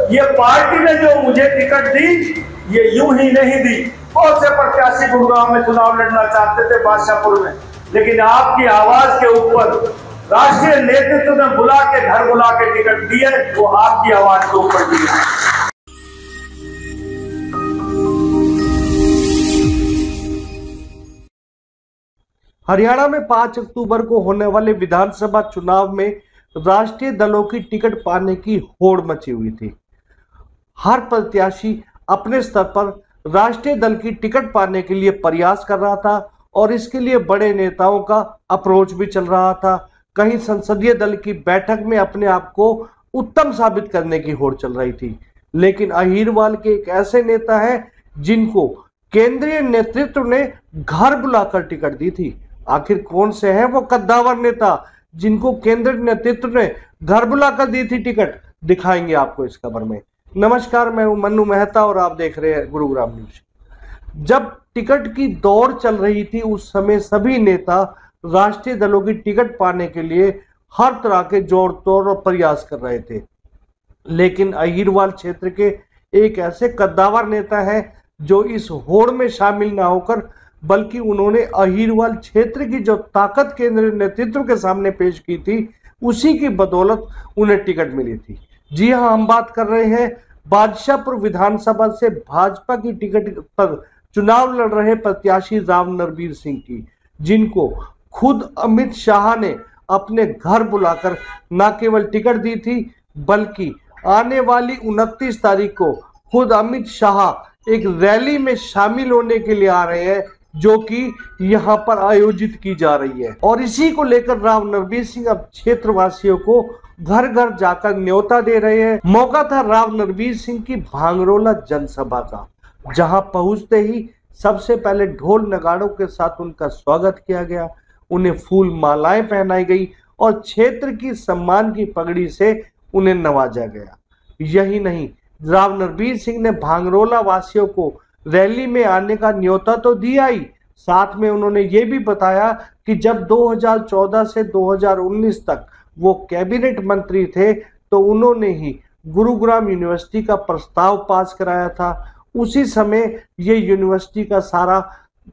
ये पार्टी ने जो मुझे टिकट दी, ये यूं ही नहीं दी। बहुत से प्रत्याशी गुरुग्राम में चुनाव लड़ना चाहते थे, बादशाहपुर में, लेकिन आपकी आवाज के ऊपर राष्ट्रीय नेतृत्व ने बुला के, घर बुला के टिकट दिए, वो आपकी आवाज के ऊपर दिए। हरियाणा में 5 अक्टूबर को होने वाले विधानसभा चुनाव में राष्ट्रीय दलों की टिकट पाने की होड़ मची हुई थी। हर प्रत्याशी अपने स्तर पर राष्ट्रीय दल की टिकट पाने के लिए प्रयास कर रहा था और इसके लिए बड़े नेताओं का अप्रोच भी चल रहा था। कहीं संसदीय दल की बैठक में अपने आप को उत्तम साबित करने की होड़ चल रही थी। लेकिन अहीरवाल के एक ऐसे नेता हैं जिनको केंद्रीय नेतृत्व ने घर बुलाकर टिकट दी थी। आखिर कौन से हैं वो कद्दावर नेता जिनको केंद्रीय नेतृत्व ने घर बुलाकर दी थी टिकट, दिखाएंगे आपको इस खबर में। नमस्कार, मैं हूं मन्नू मेहता और आप देख रहे हैं गुरुग्राम न्यूज। जब टिकट की दौड़ चल रही थी उस समय सभी नेता राष्ट्रीय दलों की टिकट पाने के लिए हर तरह के जोर तोड़ और प्रयास कर रहे थे। लेकिन अहीरवाल क्षेत्र के एक ऐसे कद्दावर नेता है जो इस होड़ में शामिल ना होकर, बल्कि उन्होंने अहीरवाल क्षेत्र की जो ताकत केंद्रीय नेतृत्व के सामने पेश की थी, उसी की बदौलत उन्हें टिकट मिली थी। जी हां, हम बात कर रहे हैं बादशाहपुर विधानसभा से भाजपा की टिकट पर चुनाव लड़ रहे प्रत्याशी राव नरबीर सिंह की, जिनको खुद अमित शाह ने अपने घर बुलाकर न केवल टिकट दी थी, बल्कि आने वाली 29 तारीख को खुद अमित शाह एक रैली में शामिल होने के लिए आ रहे हैं, जो कि यहां पर आयोजित की जा रही है। और इसी को लेकर राव नरबीर सिंह अब क्षेत्रवासियों को घर घर जाकर न्योता दे रहे हैं। मौका था राव नरबीर सिंह की भांगरोला जनसभा का, जहां पहुंचते ही सबसे पहले ढोल नगाड़ों के साथ उनका स्वागत किया गया, उन्हें फूल मालाएं पहनाई गई और क्षेत्र की सम्मान की पगड़ी से उन्हें नवाजा गया। यही नहीं, राव नरबीर सिंह ने भांगरोला वासियों को रैली में आने का न्योता तो दिया ही, साथ में उन्होंने ये भी बताया कि जब 2014 से 2019 तक वो कैबिनेट मंत्री थे तो उन्होंने ही गुरुग्राम यूनिवर्सिटी का प्रस्ताव पास कराया था। उसी समय ये यूनिवर्सिटी का सारा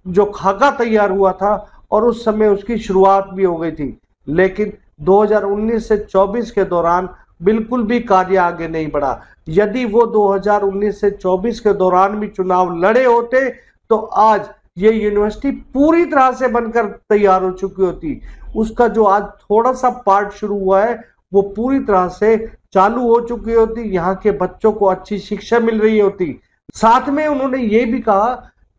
जो खाका तैयार हुआ था और उस समय उसकी शुरुआत भी हो गई थी। लेकिन 2019 से 24 के दौरान बिल्कुल भी कार्य आगे नहीं बढ़ा। यदि वो 2019 से 24 के दौरान भी चुनाव लड़े होते तो आज ये यूनिवर्सिटी पूरी तरह से बनकर तैयार हो चुकी होती। उसका जो आज थोड़ा सा पार्ट शुरू हुआ है वो पूरी तरह से चालू हो चुकी होती, यहाँ के बच्चों को अच्छी शिक्षा मिल रही होती। साथ में उन्होंने ये भी कहा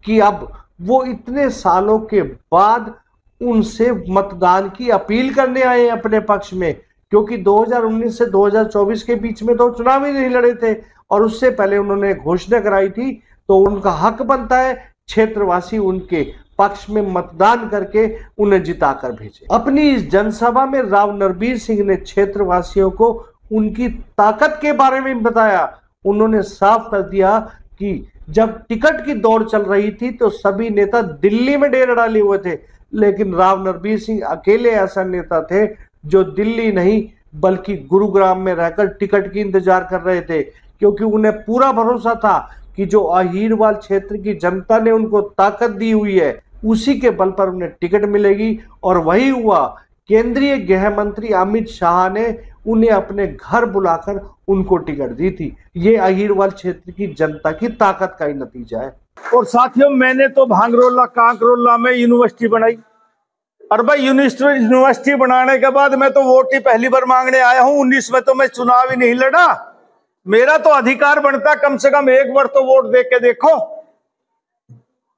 कि अब वो इतने सालों के बाद उनसे मतदान की अपील करने आए हैं अपने पक्ष में, क्योंकि 2019 से 2024 के बीच में तो चुनाव ही नहीं लड़े थे और उससे पहले उन्होंने घोषणा कराई थी, तो उनका हक बनता है क्षेत्रवासी उनके पक्ष में मतदान करके उन्हें जिताकर भेजे। अपनी इस जनसभा में राव नरबीर सिंह ने क्षेत्रवासियों को उनकी ताकत के बारे में बताया। उन्होंने साफ कर दिया कि जब टिकट की दौड़ चल रही थी तो सभी नेता दिल्ली में डेरा डाले हुए थे, लेकिन राव नरबीर सिंह अकेले ऐसा नेता थे जो दिल्ली नहीं बल्कि गुरुग्राम में रहकर टिकट की इंतजार कर रहे थे, क्योंकि उन्हें पूरा भरोसा था कि जो अहीरवाल क्षेत्र की जनता ने उनको ताकत दी हुई है उसी के बल पर उन्हें टिकट मिलेगी। और वही हुआ। केंद्रीय गृह मंत्री अमित शाह ने उन्हें अपने घर बुलाकर उनको टिकट दी थी। ये अहीरवाल क्षेत्र की जनता की ताकत का ही नतीजा है। और साथियों, मैंने तो भांगरोला कांकरोला में यूनिवर्सिटी बनाई, और भाई यूनिवर्सिटी बनाने के बाद मैं तो वोट ही पहली बार मांगने आया हूं। 19 में तो मैं चुनाव ही नहीं लड़ा। मेरा तो अधिकार बनता कम से कम एक बार तो वोट दे के देखो।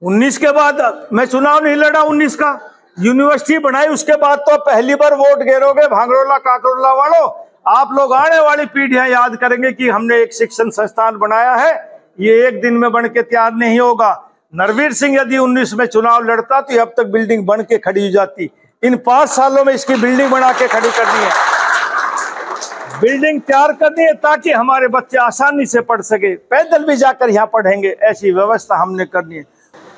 19 के बाद मैं चुनाव नहीं लड़ा, 19 का यूनिवर्सिटी बनाई, उसके बाद तो पहली बार वोट गिरोगे भांगरोला काकरोला वालों। आप लोग आने वाली पीढ़ियां याद करेंगे कि हमने एक शिक्षण संस्थान बनाया है। ये एक दिन में बन के तैयार नहीं होगा। नरबीर सिंह यदि 19 में चुनाव लड़ता तो अब तक बिल्डिंग बन के खड़ी हो जाती। इन 5 सालों में इसकी बिल्डिंग बना के खड़ी करनी है, बिल्डिंग तैयार करनी है ताकि हमारे बच्चे आसानी से पढ़ सके, पैदल भी जाकर यहाँ पढ़ेंगे, ऐसी व्यवस्था हमने करनी है।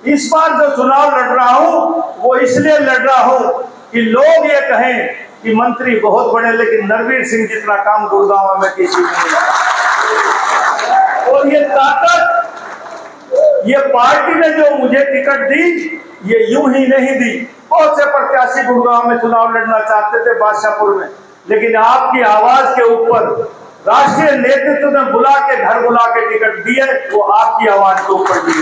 इस बार जो चुनाव लड़ रहा हूँ वो इसलिए लड़ रहा हूँ कि लोग ये कहें कि मंत्री बहुत बड़े, लेकिन नरबीर सिंह जितना काम गुड़गांव में किसी ने नहीं किया। और ये ताकत ये पार्टी ने जो मुझे टिकट दी, ये यूं ही नहीं दी। बहुत से प्रत्याशी गुड़गांव में चुनाव लड़ना चाहते थे, बादशाहपुर में, लेकिन आपकी आवाज के ऊपर राष्ट्रीय नेतृत्व ने घर बुला के टिकट दिए, वो आपकी आवाज के ऊपर दिए।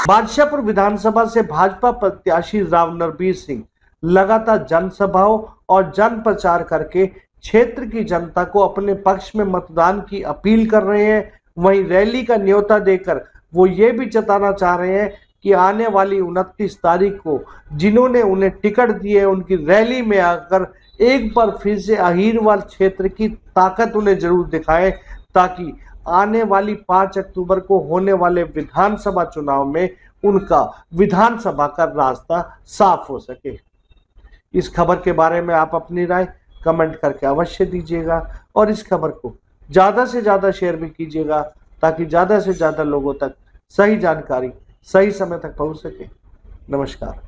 बादशाहपुर विधानसभा से भाजपा प्रत्याशी राव नरबीर सिंह लगातार जनसभाओं और जन प्रचार करके क्षेत्र की जनता को अपने पक्ष में मतदान की अपील कर रहे हैं। वहीं रैली का न्योता देकर वो ये भी जताना चाह रहे हैं कि आने वाली 29 तारीख को जिन्होंने उन्हें टिकट दिए, उनकी रैली में आकर एक बार फिर से अहीरवाल क्षेत्र की ताकत उन्हें जरूर दिखाएं, ताकि आने वाली 5 अक्टूबर को होने वाले विधानसभा चुनाव में उनका विधानसभा का रास्ता साफ हो सके। इस खबर के बारे में आप अपनी राय कमेंट करके अवश्य दीजिएगा और इस खबर को ज़्यादा से ज़्यादा शेयर भी कीजिएगा, ताकि ज़्यादा से ज़्यादा लोगों तक सही जानकारी सही समय तक पहुंच सके। नमस्कार।